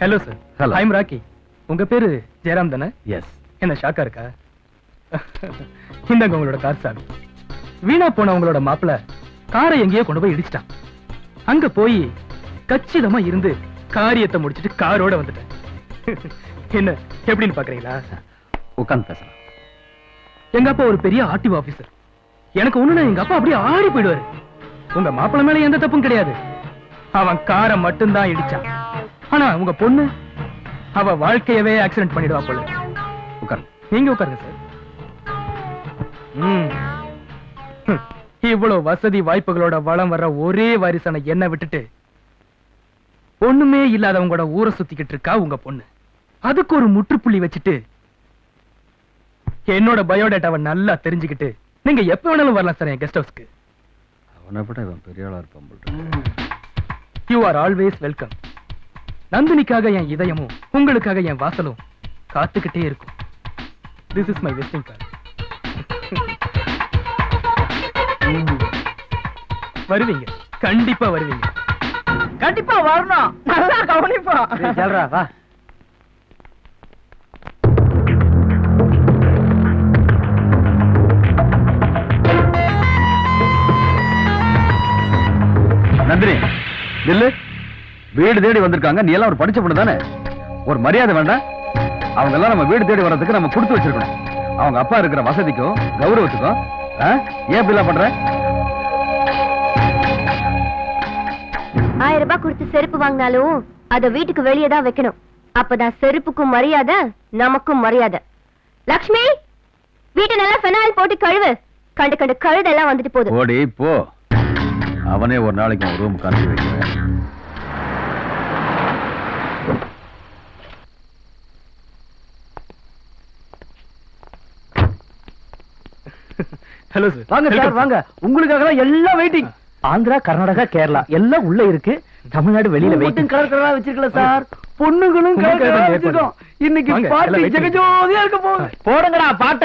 Hello sir. Hello. I'm Rocky. உங்க பேரு ஜெயராம் தானே? எஸ். என்ன ஷாக்கா இருக்கா? இந்தாங்க உங்களோட கார் சாவி. வீணா போன உங்களோட மாப்பிள்ள காரை எங்கேயோ கொண்டு போய் இடிச்சிட்டான். அங்க போய் கச்சிதமா இருந்து காரியத்தை முடிச்சிட்டு காரோட வந்துட்டேன். என்ன எப்படின்னு பாக்குறீங்களா? உட்கார்ந்து பேசலாம். எங்க அப்பா ஒரு பெரிய ஆர்டிஓ ஆபீசர். எனக்கு ஒண்ணுனா எங்க அப்பா அப்படியே ஆடி போயிடுவாரு. உங்க மாப்பிள்ள மேல எந்த தப்பும் கிடையாது. அவன் காரை மட்டும்தான் இடிச்சான். ஆனா உங்க பொண்ணு அவ வாழ்க்கையவே ஆக்சிடென்ட் பண்ணிடுவா போல. உட்காருங்க. நீங்க உட்காருங்க சார். இவ்வளவு வசதி வாய்ப்புகளோட வளம் வர்ற ஒரே வாரிசான என்ன விட்டுட்டு ஒண்ணுமே இல்லாதவங்களோட ஊரை சுத்திக்கிட்டு இருக்கா உங்க பொண்ணு. அதுக்கு ஒரு முற்றுப்புள்ளி வச்சுட்டு என்னோட பயோடேட்டாவை நல்லா தெரிஞ்சுக்கிட்டு நீங்க எப்ப வேணாலும் வரலாம் சார் என் கெஸ்ட் ஹவுஸ்க்கு. அவனை விட இவன் பெரிய ஆளா இருப்பான். You are always welcome. நந்தினிக்காக என் இதயமும் உங்களுக்காக என் வாசலும் காத்துக்கிட்டே இருக்கும். This is my visiting card. வருவீங்க, கண்டிப்பா வருவீங்க. கண்டிப்பா வரணும். நல்லா கவனிப்பா. சொல்றா வா. நந்தினி நில்லு. வீடு தேடி வந்திருக்காங்க. நீ எல்லாம் ஒரு படிச்ச பொண்ணு தானே? ஒரு மரியாதை வேண்டாம்? அவங்க எல்லாம் நம்ம வீடு தேடி வர்றதுக்கு நம்ம கொடுத்து வச்சிருக்கணும். அவங்க அப்பா இருக்கிற வசதிக்கும் கௌரவத்துக்கும் ஏன் இப்படிலாம் பண்ற? 1000 ரூபாய் கொடுத்து செருப்பு வாங்கினாலும் அத வீட்டுக்கு வெளியே தான் வைக்கணும். அப்பதான் செருப்புக்கும் மரியாதை, நமக்கும் மரியாதை. லக்ஷ்மி, வீட்டை நல்லா ஃபெனாயில் போட்டு கழுவு. கண்டு கண்டு கழுதெல்லாம் வந்துட்டு போகுது. ஓடி போ. அவனே ஒரு நாளைக்கு ஒரு ரூம் காணி வைக்கிறேன். Hello sir. வாங்க சார் வாங்க. உங்களுக்காக தான் எல்லாம் வெயிட்டிங். ஆந்திரா, கர்நாடகா, கேரளா எல்லாம் உள்ள இருக்கு. தமிழ்நாடு வெளியில வெயிட்டிங். கலர் கலரா வச்சிருக்கல சார். பொண்ணுங்களும் கலர் கலரா வச்சிருக்கோம். இன்னைக்கு பார்ட்டி ஜெகஜோதியா இருக்க போகுது. போடுங்கடா பாட்ட.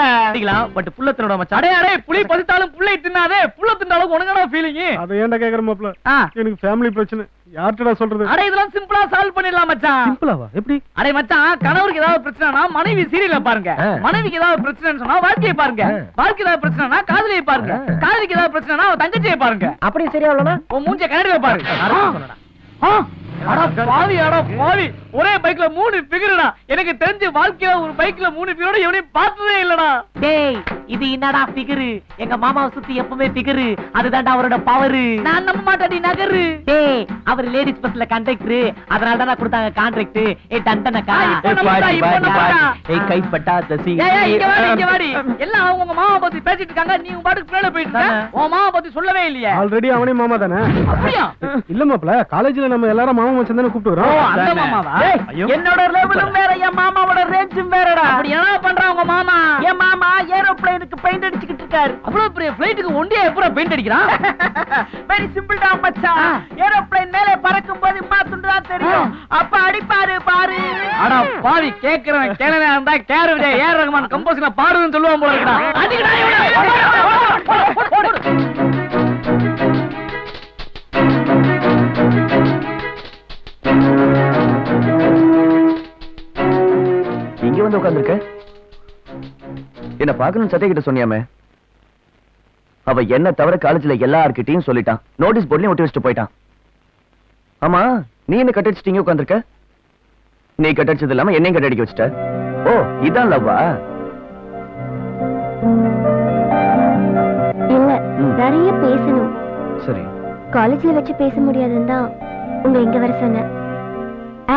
பட் புள்ள தின்னோட மச்சான். அடே அடே புளி பதித்தாலும் புள்ளை தின்னாதே. புள்ள தின்னாலும் உனங்கடா ஃபீலிங். அத ஏன்டா கேக்குற மாப்ள? எனக்கு ஃபேமிலி பிரச்சனை. யார்ட்டடா சொல்றது? அடே இதெல்லாம் சிம்பிளா சால்வ் பண்ணிடலாம் மச்சான். சிம்பிளாவா? எப்படி? அடே மச்சான், கணவருக்கு ஏதாவது பிரச்சனைனா மனைவி சீரியல பாருங்க. மனைவிக்கு ஏதாவது பிரச்சனைன்னு சொன்னா வாழ்க்கையை பாருங்க. வாழ்க்கை ஏதாவது பிரச்சனைனா காதலியை பாருங்க. காதலிக்கு ஏதாவது பிரச்சனைனா அவ தங்கச்சியை பாருங்க. அப்படியே சரியா இல்லனா உன் மூஞ்ச கண்ணாடில பாருங்க. ஒரே பைக்ல 3 பிகர்டா. எனக்கு தெரிஞ்ச வாழ்க்கையில ஒரு பைக்ல 3 பிகரோட எவனையும் பார்த்ததே இல்லடா. டேய் இது என்னடா பிகரு? எங்க மாமாவை சுத்தி எப்பவுமே பிகரு. அதுதான்டா அவரோட பவரு. நான் நம்ப மாட்டேடி நகரு. டேய் அவர் லேடிஸ் பஸ்ல கண்டக்டர். அதனால தான் கொடுத்தாங்க கான்ட்ராக்ட். ஏய் டண்டனக்கா ஏய் கைப்பட்டா தசி. ஏய் இங்க வாடி. எல்லாம் அவங்க மாமா பத்தி பேசிட்டு இருக்காங்க. நீ உன் பாட்டுக்கு மேல போயிட்டு இருக்க. உன் மாமா பத்தி சொல்லவே இல்லையே. ஆல்ரெடி அவனே மாமா தானே? அப்படியே இல்ல மாப்ள, காலேஜ்ல நம்ம எல்லாரும் மாமா மச்சான் தானே கூப்பிடுறோம். அந்த மாமாவா? என்னோட லெவலும் வேற, என் மாமாவோட ரேஞ்சும் வேறடா. அப்படி என்ன பண்றாங்க உங்க மாமா? என் மாமா ஏரோப்ளேனுக்கு பெயிண்ட் அடிச்சிட்டு இருக்காரு. அவ்வளவு பெரிய ஃளைட்டுக்கு ஒண்டியா எப்பற பெயிண்ட் அடிக்கிறான்? வெரி சிம்பிள் டா மச்சான். ஏரோப்ளேன் மேலே பறக்கும் போது மாத்துண்டா தெரியும். அப்ப அடிப்பாரு பாரு. அட பாவி, கேக்குறேன் கேளவே இருந்தா கேரவே ஏ ரஹ்மான் கம்போஸ்ல பாடுன்னு சொல்லுவான் போல இருக்கடா. அடிக்கடா இங்க வந்து உட்கார்ந்திருக்க. என்ன பாக்கணும் சத்யா கிட்ட சொன்னியாமே? அவ என்ன தவிர காலேஜ்ல எல்லார்கிட்டயும் சொல்லிட்டான். நோட்டீஸ் போர்ட்லயும் ஒட்டி வச்சுட்டு போயிட்டான். ஆமா, நீ என்ன கட்டடிச்சிட்டீங்க உட்கார்ந்திருக்க? நீ கட்டடிச்சது இல்லாம என்னையும் கட்டடிக்க வச்சுட்ட. ஓ இதான் லவ்வா? இல்ல, நிறைய பேசணும். சரி. காலேஜ்ல வச்சு பேச முடியாதுன்னு தான் உங்க இங்க வர சொன்னேன்.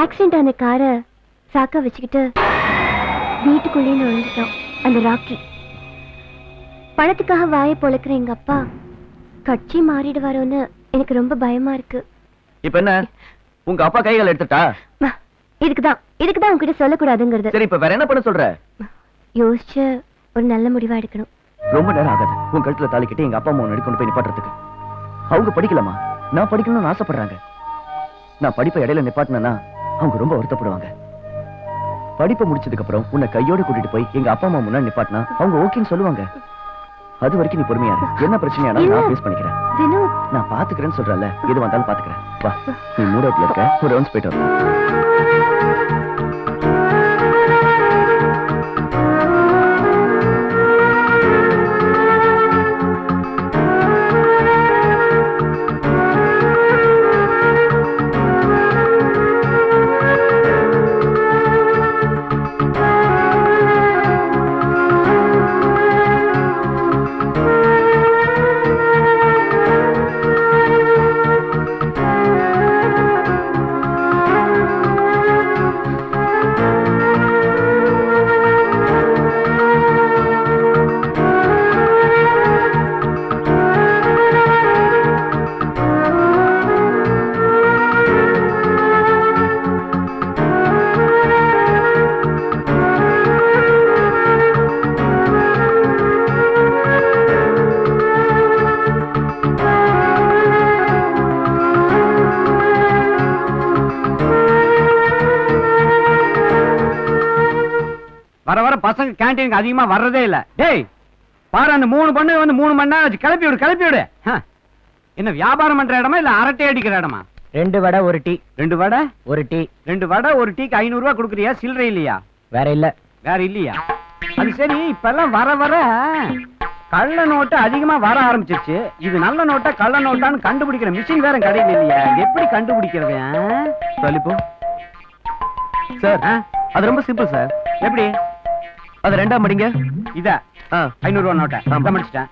ஆக்சிடென்ட் ஆன காரை சாக்கா வச்சுக்கிட்டு வீட்டுக்குள்ளேயே நுழைஞ்சிட்டோம் அந்த ராக்கி. பணத்துக்காக வாயை பொழக்கிற எங்க அப்பா கட்சி மாறிடுவாரோன்னு எனக்கு ரொம்ப பயமா இருக்கு. இப்ப என்ன உங்க அப்பா கைகள் எடுத்துட்டா? இதுக்குதான் உங்ககிட்ட சொல்லக்கூடாதுங்கிறது. சரி, இப்ப வேற என்ன பண்ண சொல்ற? யோசிச்சு ஒரு நல்ல முடிவா எடுக்கணும். ரொம்ப நேரம் ஆகாது. உன் கழுத்துல தாளிக்கிட்டு எங்க அப்பா அம்மா உன்னை கொண்டு போய் நிப்பாட்டுறதுக்கு. அவங்க படிக்கலாமா? நான் படிக்கணும்னு ஆசைப்படுறாங்க. நான் படிப்பை இடையில நிப்பாட்டினா அவங்க ரொம்ப வருத்தப்படுவாங்க. படிப்பை முடிச்சதுக்கு அப்புறம் உன்னை கையோட கூட்டிட்டு போய் எங்க அப்பா அம்மா முன்னாடி நிப்பாட்டினா அவங்க ஓகேன்னு சொல்லுவாங்க. அது வரைக்கும் நீ பொறுமையா இரு. என்ன பிரச்சனையானாலும் நான் ஃபேஸ் பண்ணிக்கிறேன். நான் பாத்துக்கிறேன்னு சொல்றல, எது வந்தாலும் பாத்துக்கிறேன். வா, நீ மூட் அவுட்ல இருக்க. ஒரு ரவுண்ட்ஸ் போயிட்டு வரலாம். வர வர பசங்க கேண்டீனுக்கு அதிகமா வர்றதே இல்ல. டேய் பாரு, அந்த 3 பொண்ணு வந்து 3 மணி நேரம் கிளப்பி விடு. என்ன வியாபாரம் பண்ற இடமா இல்ல அரட்டை அடிக்கிற இடமா? 2 வடை 1 டீ. 2 வடை 1 டீ. 2 வடை 1 டீக்கு 500 ரூபாய் கொடுக்குறியா? சில்லறை இல்லையா? வேற இல்ல. வேற இல்லையா? அது சரி, இப்ப எல்லாம் வர வர கள்ள நோட்டு அதிகமா வர ஆரம்பிச்சிருச்சு. இது நல்ல நோட்டா கள்ள நோட்டான்னு கண்டுபிடிக்கிற மிஷின் வேற கடையில் இல்லையா? எப்படி கண்டுபிடிக்கிறது? சொல்லிப்போ சார். அது ரொம்ப சிம்பிள் சார். எப்படி? அது 2ஆ மடிங்க. இத 500 ரூபாய் நோட்டை மடிச்சிட்டேன்.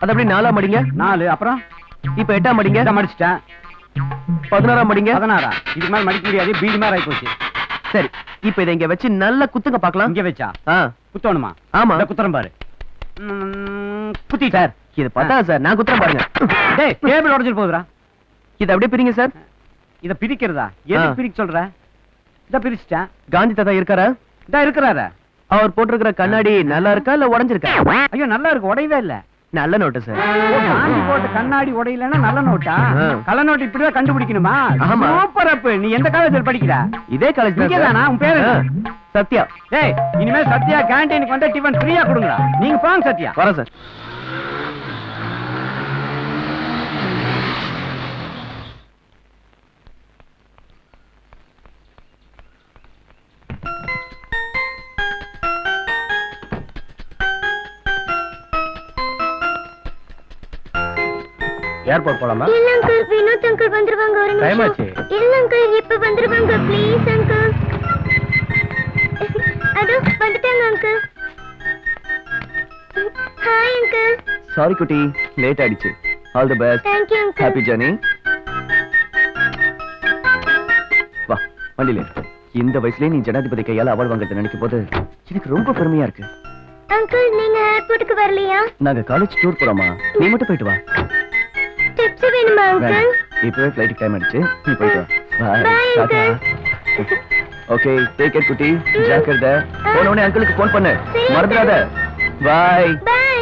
அது அப்படி 4ஆ மடிங்க. 4. அப்புறம் இப்ப 8ஆ மடிங்க. இத மடிச்சிட்டேன். 16ஆ மடிங்க. 16. இதுக்கு மேல மடிக்க முடியாது, பீடி மாதிரி ஆகி போச்சு. சரி, இப்ப இதை இங்க வச்சு நல்லா குத்துங்க பாக்கலாம். இங்க வச்சா குத்தணுமா? ஆமா. குத்துறேன் பாரு. குத்தி சார். இது பார்த்தா சார், நான் குத்துறேன் பாருங்க. டேய், டேபிள் உடைஞ்சிட்டு போகுதுடா. இத அப்படியே பிரிங்க சார். இத பிரிக்கிறதா? எதுக்கு பிரிக்க சொல்ற? இத பிரிச்சிட்டேன். காந்தி தாத்தா இருக்காரா? இதா இருக்கிறாரா? அவர் போட்டிருக்கிற கண்ணாடி நல்லா இருக்கா இல்ல உடைஞ்சிருக்கா? ஐயோ, நல்லா இருக்கு, உடையவே இல்ல. நல்ல நோட்டு சார். காந்தி போட்ட கண்ணாடி உடையலன்னா நல்ல நோட்டா? கள்ள நோட்டு இப்படிதான் கண்டுபிடிக்கணுமா? ஆமா. சூப்பர் அப். நீ எந்த காலேஜ்ல படிக்கிற? இதே காலேஜ் தானா? உன் பேரு சத்யா. டேய், இனிமே சத்யா கேண்டீனுக்கு வந்தா டிஃபன் ஃப்ரீயா கொடுங்கடா. நீங்க போங்க சத்யா. வரேன் சார். ஏர்போர்ட் போலாமா? இல்ல அங்கிள், வினோத் அங்கிள் வந்துருவாங்க. ஒரு நிமிஷம். டைம் ஆச்சு. இல்ல அங்கிள், இப்ப வந்துருவாங்க. Please uncle. அதோ வந்துட்டாங்க அங்கிள். Hi uncle. சாரி குட்டி, லேட் ஆயிடுச்சு. All the best. Thank you uncle. Happy journey. வா, வண்டியில. இந்த வயசுலயே நீ ஜனாதிபதி கையால அவார்ட் வாங்குறத நினைக்கும் போது எனக்கு ரொம்ப பெருமையா இருக்கு. அங்கிள், நீங்க ஏர்போர்ட்டுக்கு வரலையா? நாங்க காலேஜ் டூர் போறோமா, நீ மட்டும் போயிட்டு வா. டிப்ஸ் வேணுமா அங்கிள்? இப்பவே ஃளைட் டைம் ஆயிடுச்சு, நீ போயிட்டு வா. Bye, Tata. Okay, take care குட்டி. ஜாக்கிரதை. போனோடனே அங்கிளுக்கு ஃபோன் பண்ணு, மறந்துடாத. பை. பை.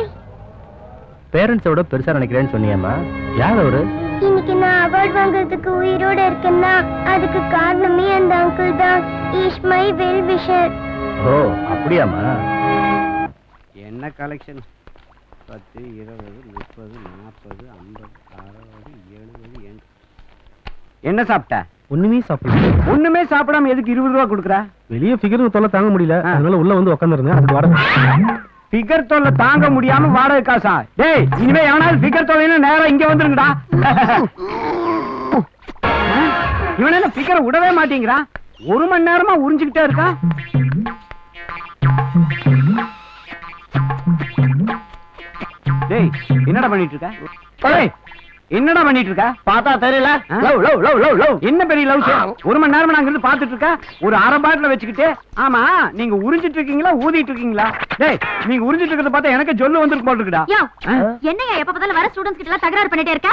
பேரண்ட்ஸோட பெருசா நினைக்கிறேன்னு சொன்னியம்மா. யார் அவரு? இன்னைக்கு நான் அவார்ட் வாங்குறதுக்கு உயிரோட இருக்கேன்னா அதுக்கு காரணமே அந்த அங்கிள் தான். Is my well wisher. Oh, அப்படியாம்மா? என்ன கலெக்ஷன்? 10, 20, 30, 40, 50, 60, 70, 80. என்ன சாப்பிட்ட? ஒண்ணுமே சாப்பிடல. ஒண்ணுமே சாப்பிடாம எதுக்கு 20 ரூபாய் கொடுக்குற? வெளியே ஃபிகர் தொல்லை தாங்க முடியல, அதனால உள்ள வந்து உட்கார்ந்திருந்தேன். அப்படி வர ஃபிகர் தொல்லை தாங்க முடியாம வாடகை காசா? டேய், இனிமே எவனாவது ஃபிகர் தொல்லைன்னு நேரா இங்க வந்துருங்கடா. இவன் என்ன ஃபிகரை விடவே மாட்டேங்கிறான்? 1 மணி நேரமா உறிஞ்சுக்கிட்டே இருக்கா. டேய், என்னடா பண்ணிட்டு இருக்க? டேய், என்னடா பண்ணிட்டு இருக்க? பார்த்தா தெரியல. Love love love love love. என்ன பெரிய லவ்? 1 மணி நேரமா நாங்க இருந்து பாத்துட்டு இருக்க. ஒரு அரை பாட்டில வச்சுக்கிட்டு. ஆமா, நீங்க உறிஞ்சிட்டு இருக்கீங்களா ஊதிட்டு இருக்கீங்களா? டேய், நீங்க உறிஞ்சிட்டு இருக்கிறத பார்த்தா எனக்கு ஜொல்லு வந்திருக்கு போட்டுக்குடா. என்னையா எப்ப பார்த்தாலும் வர ஸ்டூடண்ட்ஸ் கிட்ட எல்லாம் தகராறு பண்ணிட்டே இருக்க?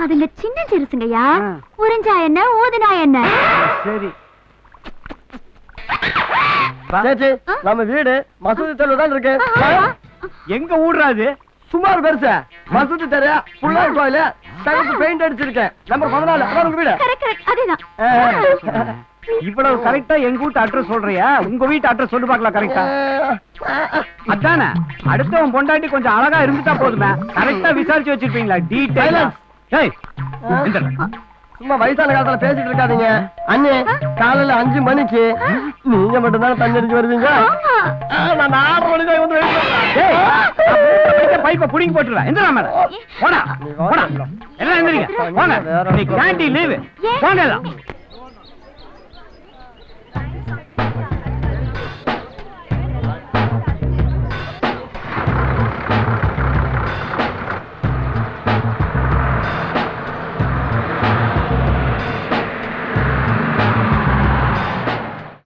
அதுங்க சின்ன சிறுசுங்கய்யா. உறிஞ்சா என்ன ஊதுனா என்ன? சரி. சேச்சி, நம்ம வீடு மசூதி தெருல தான் இருக்கு. எங்க ஊடுறாது? சுமார் பெருசா மசூதி தெரு, புள்ளார் கோயில, தகப்பு பெயிண்ட் அடிச்சிருக்கேன். நம்பர் 14. அதான் உங்க வீடு. கரெக்ட் கரெக்ட், அதேதான். இவ்வளவு கரெக்டா எங்க வீட்டு அட்ரஸ் சொல்றியா? உங்க வீட்டு அட்ரஸ் சொல்லி பார்க்கலாம். கரெக்டா அதானே? அடுத்தவன் பொண்டாட்டி கொஞ்சம் அழகா இருந்துட்டா போதுமே. கரெக்டா விசாரிச்சு வச்சிருப்பீங்களா? டீடைல். டேய், சும்மா வயசான காலத்துல பேசிட்டு இருக்காதீங்க. அண்ணே, காலையில 5 மணிக்கு நீங்க மட்டும் தானே தண்ணி அடிச்சு வருவீங்க. நான் 4 மணிக்கு வந்து பைப்பை புடிங்கி போட்டுருவேன். எந்த மேல போடா போடா, எல்லாம் எந்திரிங்க. போங்க, கேண்டீன் லீவு. போங்க எல்லாம்.